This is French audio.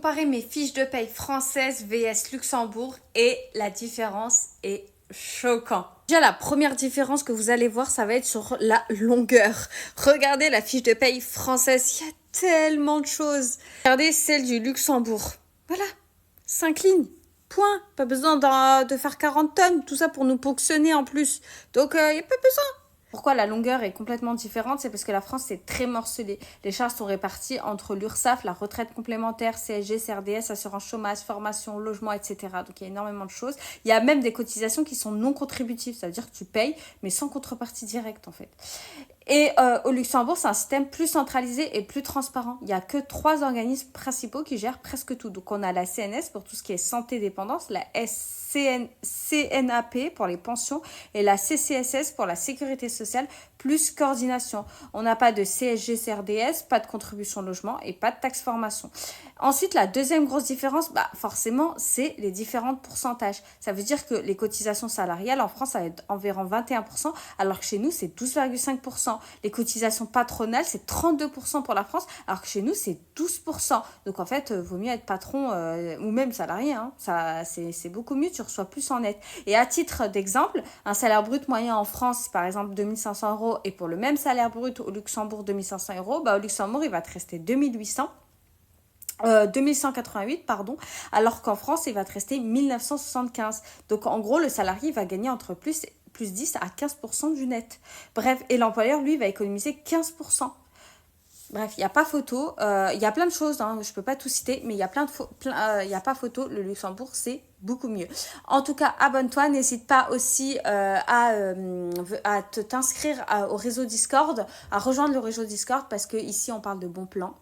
Comparer mes fiches de paye françaises vs Luxembourg et la différence est choquante. Déjà, la première différence que vous allez voir, ça va être sur la longueur. Regardez la fiche de paye française, il y a tellement de choses. Regardez celle du Luxembourg. Voilà, 5 lignes. Point. Pas besoin de faire 40 tonnes, tout ça pour nous ponctionner en plus. Donc, il n'y a pas besoin. Pourquoi la longueur est complètement différente? C'est parce que la France, c'est très morcelé. Les charges sont réparties entre l'URSSAF, la retraite complémentaire, CSG, CRDS, assurance chômage, formation, logement, etc. Donc il y a énormément de choses. Il y a même des cotisations qui sont non contributives. Ça veut dire que tu payes, mais sans contrepartie directe, en fait. Et au Luxembourg, c'est un système plus centralisé et plus transparent. Il n'y a que 3 organismes principaux qui gèrent presque tout. Donc, on a la CNS pour tout ce qui est santé-dépendance, la CNAP pour les pensions et la CCSS pour la sécurité sociale, plus coordination. On n'a pas de CSG-CRDS, pas de contribution logement et pas de taxe formation. Ensuite, la deuxième grosse différence, forcément, c'est les différents pourcentages. Ça veut dire que les cotisations salariales en France, ça va être environ 21%, alors que chez nous, c'est 12,5%. Les cotisations patronales, c'est 32% pour la France, alors que chez nous, c'est 12%. Donc, en fait, vaut mieux être patron ou même salarié. Hein. Ça, c'est beaucoup mieux, tu reçois plus en net. Et à titre d'exemple, un salaire brut moyen en France, par exemple 2500 euros, et pour le même salaire brut au Luxembourg, 2500 euros, au Luxembourg, il va te rester 2188, pardon, alors qu'en France, il va te rester 1975. Donc, en gros, le salarié va gagner entre plus 10 à 15% du net. Bref, et l'employeur, lui, va économiser 15%. Bref, il n'y a pas photo. Il y a plein de choses, hein, je ne peux pas tout citer, mais il y a y a pas photo. Le Luxembourg, c'est beaucoup mieux. En tout cas, abonne-toi. N'hésite pas aussi à t'inscrire au réseau Discord, à rejoindre le réseau Discord, parce que ici on parle de bons plans.